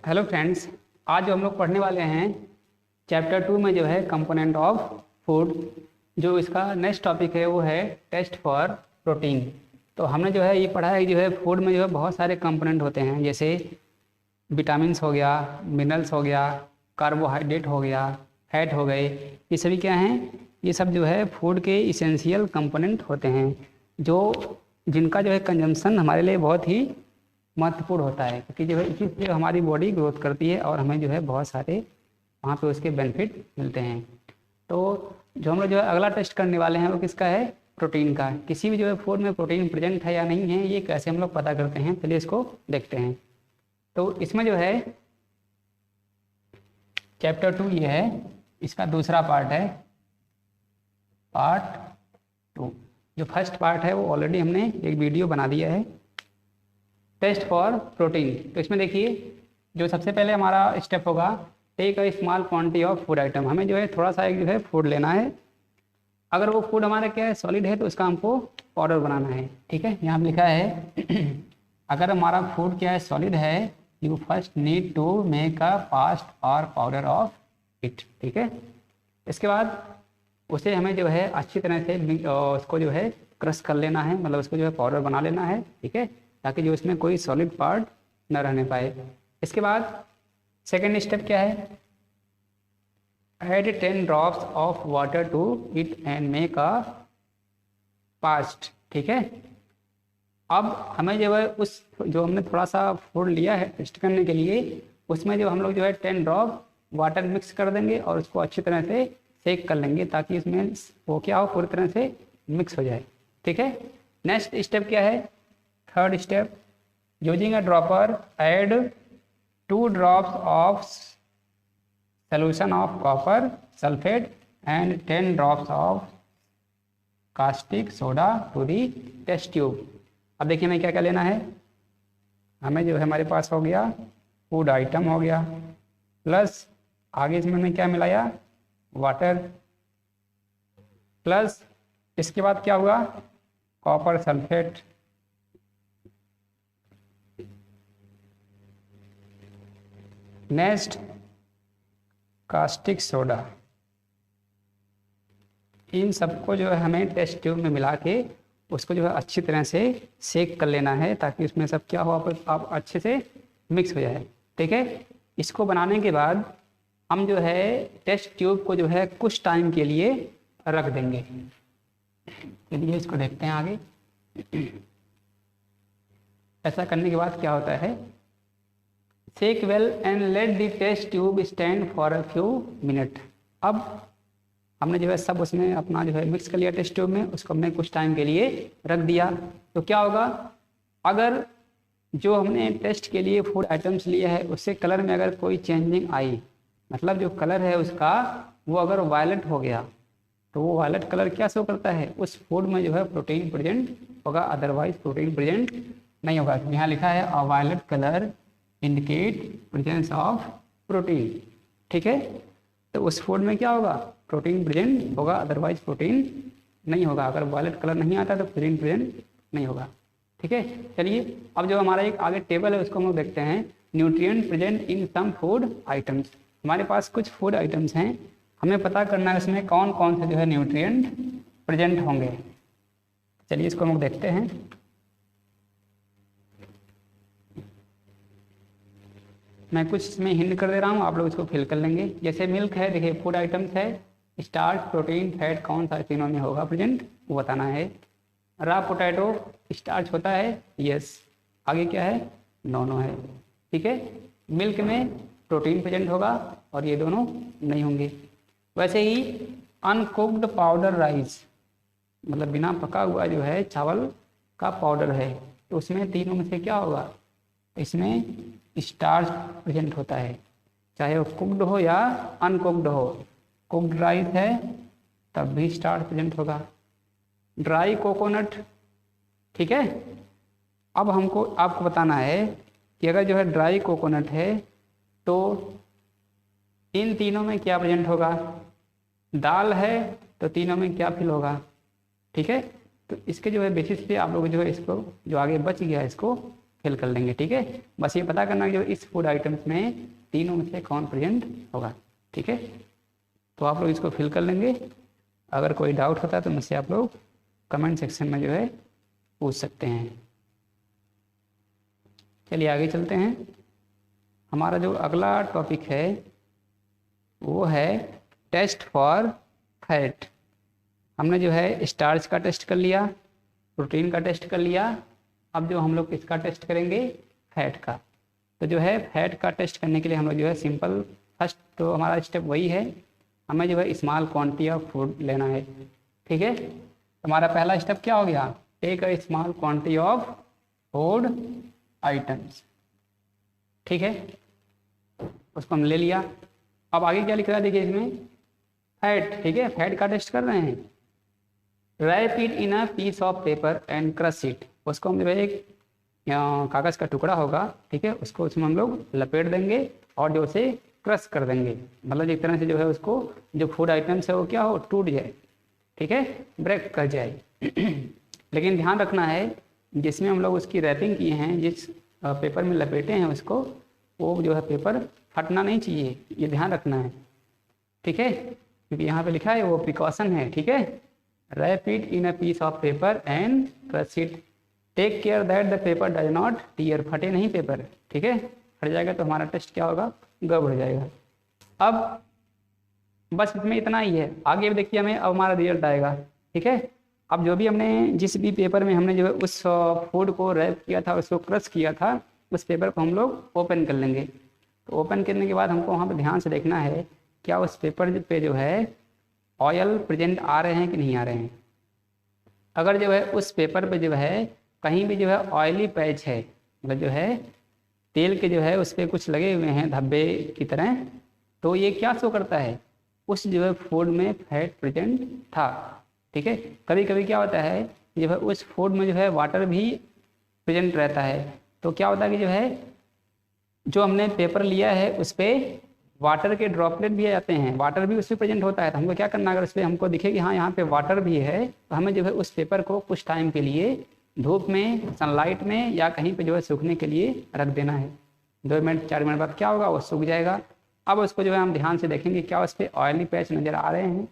Hello friends, आज जो हम लोग पढ़ने वाले हैं चैप्टर 2 में जो है कंपोनेंट ऑफ फूड। जो इसका नेक्स्ट टॉपिक है वो है टेस्ट फॉर प्रोटीन। तो हमने जो है ये पढ़ा है कि जो है फूड में जो है बहुत सारे कंपोनेंट होते हैं, जैसे विटामिन्स हो गया, मिनरल्स हो गया, कार्बोहाइड्रेट हो गया, फैट हो गए। ये सभी क्या हैं? ये सब जो है फूड के इसेंशियल कंपोनेंट होते हैं, जो जिनका जो है कंजम्पशन हमारे लिए बहुत ही महत्वपूर्ण होता है, क्योंकि जो है इसी से हमारी बॉडी ग्रोथ करती है और हमें जो है बहुत सारे वहाँ पे उसके बेनिफिट मिलते हैं। तो जो हम लोग जो है अगला टेस्ट करने वाले हैं वो किसका है? प्रोटीन का। किसी भी जो है फूड में प्रोटीन प्रेजेंट है या नहीं है, ये कैसे हम लोग पता करते हैं, चलिए इसको देखते हैं। तो इसमें जो है चैप्टर 2 ये है, इसका दूसरा पार्ट है, पार्ट 2। जो फर्स्ट पार्ट है वो ऑलरेडी हमने एक वीडियो बना दिया है, टेस्ट फॉर प्रोटीन। तो इसमें देखिए, जो सबसे पहले हमारा स्टेप होगा, take a small quantity of food item. हमें जो है थोड़ा सा एक जो है फूड लेना है। अगर वो फूड हमारा क्या है, सॉलिड है, तो उसका हमको पाउडर बनाना है। ठीक है, यहाँ लिखा है अगर हमारा फूड क्या है, सॉलिड है, you first need to make a paste or powder of it. ठीक है, इसके बाद उसे हमें जो है अच्छी तरह से उसको जो है क्रश कर लेना है, मतलब उसको जो है पाउडर बना लेना है। ठीक है, ताकि जो इसमें कोई सॉलिड पार्ट न रहने पाए। इसके बाद सेकेंड स्टेप क्या है? Add 10 drops of water to it and make a paste. ठीक है, अब हमें जो है उस जो हमने थोड़ा सा फूड लिया है टेस्ट करने के लिए, उसमें जो हम लोग जो है 10 ड्रॉप वाटर मिक्स कर देंगे और उसको अच्छी तरह से सेक कर लेंगे, ताकि इसमें वो क्या हो, पूरी तरह से मिक्स हो जाए। ठीक है, नेक्स्ट स्टेप क्या है? Third step, using a dropper add 2 drops of solution of copper sulphate and 10 drops of caustic soda to the test tube. अब देखिए हमें क्या क्या लेना है। हमें जो है हमारे पास हो गया फूड आइटम हो गया, प्लस आगे इसमें हमने क्या मिलाया, वाटर, प्लस इसके बाद क्या हुआ, copper sulphate, next caustic soda. इन सबको जो है हमें टेस्ट ट्यूब में मिला के उसको जो है अच्छी तरह से सेक कर लेना है, ताकि उसमें सब क्या हो, आप अच्छे से मिक्स हो जाए। ठीक है, इसको बनाने के बाद हम जो है टेस्ट ट्यूब को जो है कुछ टाइम के लिए रख देंगे। चलिए इसको देखते हैं आगे। ऐसा करने के बाद क्या होता है, shake well and let the test tube stand for a few minute. अब हमने जो है सब उसमें अपना जो है मिक्स कर लिया टेस्ट ट्यूब में, उसको हमने कुछ टाइम के लिए रख दिया। तो क्या होगा, अगर जो हमने टेस्ट के लिए फूड आइटम्स लिए है उससे कलर में अगर कोई चेंजिंग आई, मतलब जो कलर है उसका वो अगर वायलेट हो गया, तो वो वायलेट कलर क्या शो करता है, उस फूड में जो है प्रोटीन प्रेजेंट होगा, अदरवाइज प्रोटीन प्रेजेंट नहीं होगा। यहाँ लिखा है a violet colour indicate presence of protein. ठीक है, तो उस फूड में क्या होगा, प्रोटीन प्रेजेंट होगा, अदरवाइज प्रोटीन नहीं होगा। अगर वायलेट कलर नहीं आता तो प्रोटीन प्रेजेंट नहीं होगा। ठीक है, चलिए अब जो हमारा एक आगे टेबल है उसको हम लोग देखते हैं, nutrient present in some food items. हमारे पास कुछ फूड आइटम्स हैं, हमें पता करना है उसमें कौन कौन से जो है न्यूट्रिएंट प्रेजेंट होंगे। चलिए इसको हम लोग देखते हैं। मैं कुछ इसमें हिंट कर दे रहा हूँ, आप लोग इसको फिल कर लेंगे। जैसे मिल्क है, देखिए फूड आइटम्स है, स्टार्च, प्रोटीन, फैट कौन सा तीनों में होगा प्रेजेंट वो बताना है। रा पोटैटो स्टार्च होता है, यस। आगे क्या है, नो है। ठीक है, मिल्क में प्रोटीन प्रेजेंट होगा और ये दोनों नहीं होंगे। वैसे ही अनकुक्ड पाउडर राइस, मतलब बिना पका हुआ जो है चावल का पाउडर है, तो उसमें तीनों में से क्या होगा, इसमें स्टार्च प्रेजेंट होता है, चाहे वो कुक्ड हो या अनकुक्ड हो। कुक्ड राइस है तब भी स्टार्च प्रेजेंट होगा। ड्राई कोकोनट, ठीक है। अब हमको आपको बताना है कि अगर जो है ड्राई कोकोनट है तो इन तीनों में क्या प्रेजेंट होगा। दाल है तो तीनों में क्या फिल होगा। ठीक है, तो इसके जो है बेसिस पे आप लोग जो है इसको जो आगे बच गया इसको फिल कर लेंगे। ठीक है, बस ये पता करना कि जो इस फूड आइटम्स में तीनों में से कौन प्रेजेंट होगा। ठीक है, तो आप लोग इसको फिल कर लेंगे। अगर कोई डाउट होता है तो मुझसे आप लोग कमेंट सेक्शन में जो है पूछ सकते हैं। चलिए आगे चलते हैं। हमारा जो अगला टॉपिक है वो है टेस्ट फॉर फैट। हमने जो है स्टार्च का टेस्ट कर लिया, प्रोटीन का टेस्ट कर लिया, अब जो हम लोग किसका टेस्ट करेंगे, फैट का। तो जो है फैट का टेस्ट करने के लिए हम लोग जो है सिंपल फर्स्ट तो हमारा स्टेप वही है, हमें जो है स्मॉल क्वांटिटी ऑफ फूड लेना है। ठीक है, हमारा पहला स्टेप क्या हो गया, take a small quantity of food items. ठीक है, उसको हम ले लिया। अब आगे क्या लिख रहा है देखिए इसमें, फैट। ठीक है, फैट का टेस्ट कर रहे हैं। Wrap it in a piece of paper and crush it. उसको हम जो है एक कागज़ का टुकड़ा होगा, ठीक है, उसको उसमें हम लोग लपेट देंगे और जो उसे क्रश कर देंगे, मतलब एक तरह से जो है उसको जो फूड आइटम्स है वो क्या हो, टूट जाए। ठीक है, ब्रेक कर जाए। लेकिन ध्यान रखना है जिसमें हम लोग उसकी रैपिंग किए हैं, जिस पेपर में लपेटे हैं उसको, वो जो है पेपर फटना नहीं चाहिए, ये ध्यान रखना है। ठीक है, क्योंकि यहाँ पे लिखा है वो प्रिकॉशन है। ठीक है, wrap it in a piece of paper and crush it, take care that the paper does not tear, फटे नहीं पेपर। ठीक है, फट जाएगा तो हमारा टेस्ट क्या होगा, गड़बड़ हो जाएगा। अब बस इसमें इतना ही है, आगे भी देखिए हमें अब हमारा रिजल्ट आएगा। ठीक है, अब जो भी हमने जिस भी पेपर में हमने जो है उस फूड को रैप किया था, उसको क्रश किया था, उस पेपर को हम लोग ओपन कर लेंगे। तो ओपन करने के बाद हमको वहाँ पर ध्यान से देखना है क्या उस पेपर पे जो है ऑयल प्रेजेंट आ रहे हैं कि नहीं आ रहे हैं। अगर जो है उस पेपर पे जो है कहीं भी जो है ऑयली पैच है, मतलब जो है तेल के जो है उस पर कुछ लगे हुए हैं धब्बे की तरह, तो ये क्या शो करता है, उस जो है फूड में फैट प्रेजेंट था। ठीक है, कभी कभी क्या होता है जो है उस फूड में जो है वाटर भी प्रेजेंट रहता है, तो क्या होता है कि जो है जो हमने पेपर लिया है उस पर वाटर के ड्रॉपलेट भी आ जाते हैं, वाटर भी उस पर प्रेजेंट होता है। तो हमको क्या करना, अगर उस पर हमको दिखे कि हाँ यहाँ पे वाटर भी है, तो हमें जो है उस पेपर को कुछ टाइम के लिए धूप में, सनलाइट में या कहीं पे जो है सूखने के लिए रख देना है। 2 मिनट 4 मिनट बाद क्या होगा, वो सूख जाएगा। अब उसको जो है हम ध्यान से देखेंगे क्या उस पर ऑयली पैच नज़र आ रहे हैं।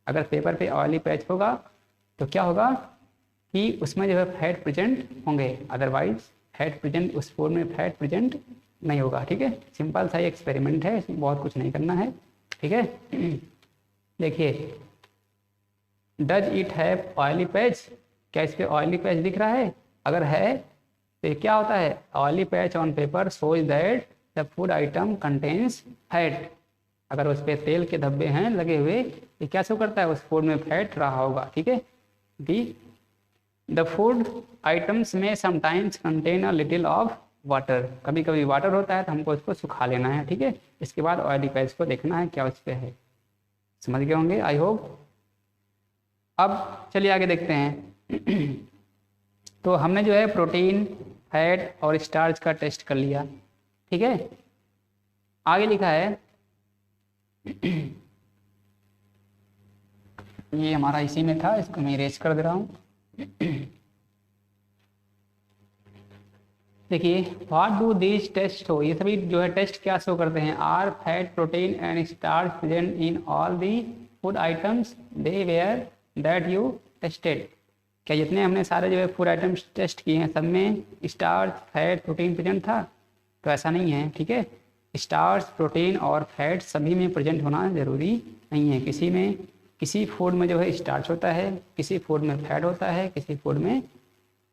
अगर पेपर पे ऑयली पैच होगा तो क्या होगा कि उसमें जो है फैट प्रेजेंट होंगे, अदरवाइज फैट प्रेजेंट उस फूड में फैट प्रेजेंट नहीं होगा। ठीक है, सिंपल सा एक्सपेरिमेंट है, इसमें बहुत कुछ नहीं करना है। ठीक है, देखिए does it have oily patch, क्या इस पर ऑयली पैच दिख रहा है, अगर है तो क्या होता है, oily patch on paper shows that the food item contains fat. अगर उस पर तेल के धब्बे हैं लगे हुए, ये क्या शो करता है, उस फूड में फैट रहा होगा। ठीक है, द फूड आइटम्स में sometimes contain a little of water, कभी कभी वाटर होता है तो हमको उसको सुखा लेना है। ठीक है, इसके बाद ऑयली पैच को देखना है क्या उस पर है। समझ गए होंगे आई होप। अब चलिए आगे देखते हैं। तो हमने जो है प्रोटीन, फैट और स्टार्च का टेस्ट कर लिया। ठीक है, आगे लिखा है ये हमारा इसी में था, इसको मैं इरेज कर दे रहा हूँ। देखिए व्हाट डू दिस टेस्ट हो, ये सभी जो है टेस्ट क्या शो करते हैं, are fat protein and starch present in all the food items they were that you tested. क्या जितने हमने सारे जो है फूड आइटम्स टेस्ट किए हैं सब में स्टार्च, फैट, प्रोटीन प्रेजेंट था, तो ऐसा नहीं है। ठीक है, स्टार्च, प्रोटीन और फैट सभी में प्रेजेंट होना ज़रूरी नहीं है। किसी में, किसी फूड में जो है स्टार्च होता है, किसी फूड में फैट होता है, किसी फूड में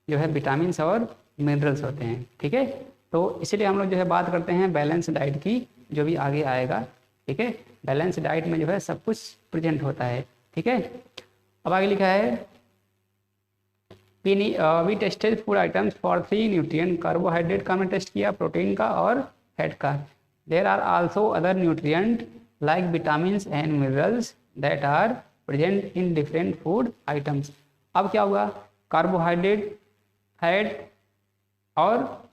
जो है विटामिन्स और मिनरल्स होते हैं। ठीक है, तो इसीलिए हम लोग जो है बात करते हैं बैलेंस डाइट की, जो भी आगे आएगा। ठीक है, बैलेंस डाइट में जो है सब कुछ प्रेजेंट होता है। ठीक है, अब आगे लिखा है we tested food items for 3 nutrient, carbohydrate का हमने टेस्ट किया, प्रोटीन का और फैट का। There are also other nutrient like vitamins and minerals that are present in different food items. अब क्या होगा, कार्बोहाइड्रेट, फैट और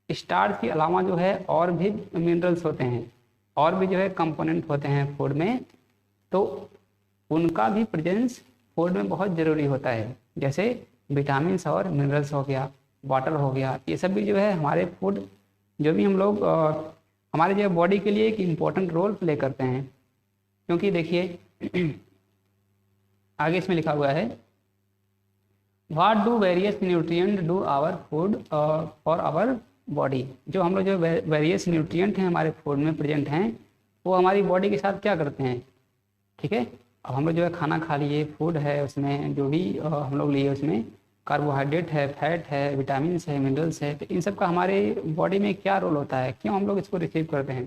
स्टार्च के अलावा जो है और भी मिनरल्स होते हैं, और भी जो है कंपोनेंट होते हैं फूड में, तो उनका भी प्रेजेंस फूड में बहुत ज़रूरी होता है। जैसे विटामिन्स और मिनरल्स हो गया, वाटर हो गया, ये सब भी जो है हमारे फूड जो भी हम लोग हमारे जो है बॉडी के लिए एक इम्पोर्टेंट रोल प्ले करते हैं। क्योंकि देखिए आगे इसमें लिखा हुआ है what do various nutrient do our food for our body. जो हम लोग जो वेरियस न्यूट्रिएंट हैं हमारे फूड में प्रेजेंट हैं वो हमारी बॉडी के साथ क्या करते हैं, ठीक है। अब हम लोग जो है खाना खा लिए, फूड है उसमें जो भी हम लोग लिए उसमें कार्बोहाइड्रेट है, फैट है, विटामिन है, मिनरल्स है, तो इन सब का हमारे बॉडी में क्या रोल होता है, क्यों हम लोग इसको रिसीव करते हैं,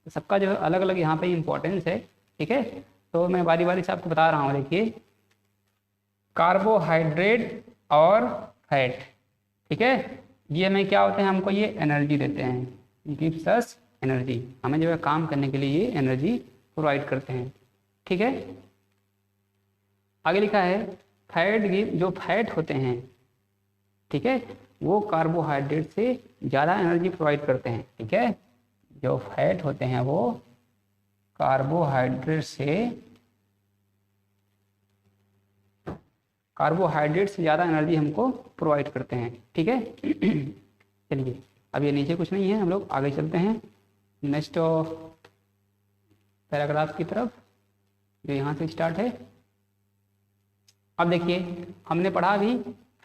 तो सबका जो है अलग अलग यहाँ पे इम्पोर्टेंस है, ठीक है। तो मैं बारी बारी से आपको बता रहा हूँ। देखिए कार्बोहाइड्रेट और फैट, ठीक है, ये हमें क्या होते हैं, हमको ये एनर्जी देते हैं, गिव्स अस एनर्जी, हमें जो है काम करने के लिए ये एनर्जी प्रोवाइड करते हैं, ठीक है। आगे लिखा है फैट गिव, जो फैट होते हैं, ठीक है, वो कार्बोहाइड्रेट से ज़्यादा एनर्जी प्रोवाइड करते हैं, ठीक है। जो फैट होते हैं वो कार्बोहाइड्रेट से ज़्यादा एनर्जी हमको प्रोवाइड करते हैं, ठीक है। चलिए अब ये नीचे कुछ नहीं है, हम लोग आगे चलते हैं नेक्स्ट पैराग्राफ की तरफ जो यहाँ से स्टार्ट है। अब देखिए हमने पढ़ा भी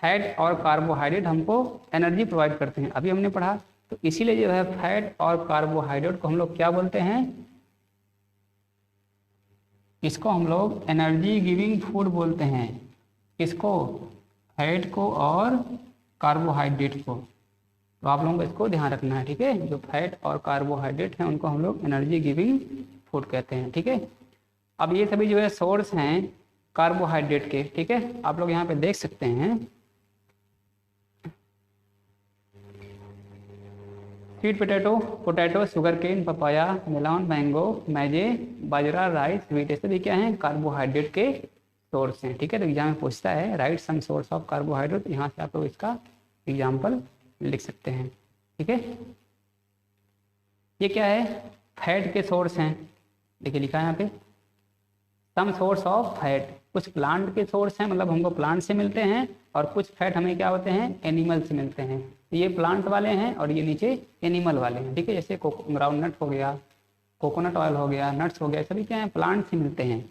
फैट और कार्बोहाइड्रेट हमको एनर्जी प्रोवाइड करते हैं, अभी हमने पढ़ा, तो इसीलिए जो है फैट और कार्बोहाइड्रेट को हम लोग क्या बोलते हैं, इसको हम लोग एनर्जी गिविंग फूड बोलते हैं। किसको, फैट को और कार्बोहाइड्रेट को। तो आप लोगों को इसको ध्यान रखना है, ठीक है। जो फैट और कार्बोहाइड्रेट हैं उनको हम लोग एनर्जी गिविंग फूड कहते हैं, ठीक है। अब ये सभी जो है सोर्स हैं कार्बोहाइड्रेट के, ठीक है। आप लोग यहाँ पे देख सकते हैं sweet potato, sugar cane, papaya, melon, mango, maize, bajra, rice, wheat, ये सभी क्या हैं, कार्बोहाइड्रेट के सोर्स हैं, ठीक है। तो एग्जाम में पूछता है write some source of carbohydrate, यहाँ से आप लोग इसका एग्जाम्पल लिख सकते हैं, ठीक है। ये क्या है, फैट के सोर्स हैं, देखिए लिखा है यहाँ पे सम सोर्स ऑफ फैट, कुछ प्लांट के सोर्स हैं, मतलब हमको प्लांट से मिलते हैं, और कुछ फैट हमें क्या होते हैं, एनिमल से मिलते हैं। ये प्लांट वाले हैं और ये नीचे एनिमल वाले हैं, ठीक है। जैसे ग्राउंड नट हो गया, कोकोनट ऑयल हो गया, नट्स हो गया, सभी क्या है, प्लांट से मिलते हैं।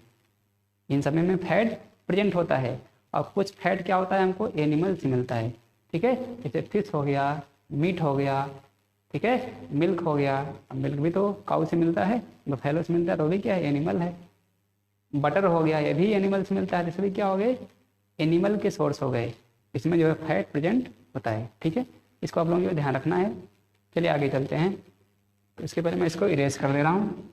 इन सब में फैट प्रेजेंट होता है, और कुछ फैट क्या होता है, हमको एनिमल से मिलता है, ठीक है। जैसे फिश हो गया, मीट हो गया, ठीक है, मिल्क हो गया, अब मिल्क भी तो काऊ से मिलता है, बफेलो से मिलता है, तो भी क्या है, एनिमल है। बटर हो गया, ये भी एनिमल से मिलता है, इसमें क्या हो गए, एनिमल के सोर्स हो गए, इसमें जो है फैट प्रेजेंट होता है, ठीक है। इसको आप लोगों को ध्यान रखना है। चलिए आगे चलते हैं, तो इसके पहले मैं इसको इरेज कर दे रहा हूँ।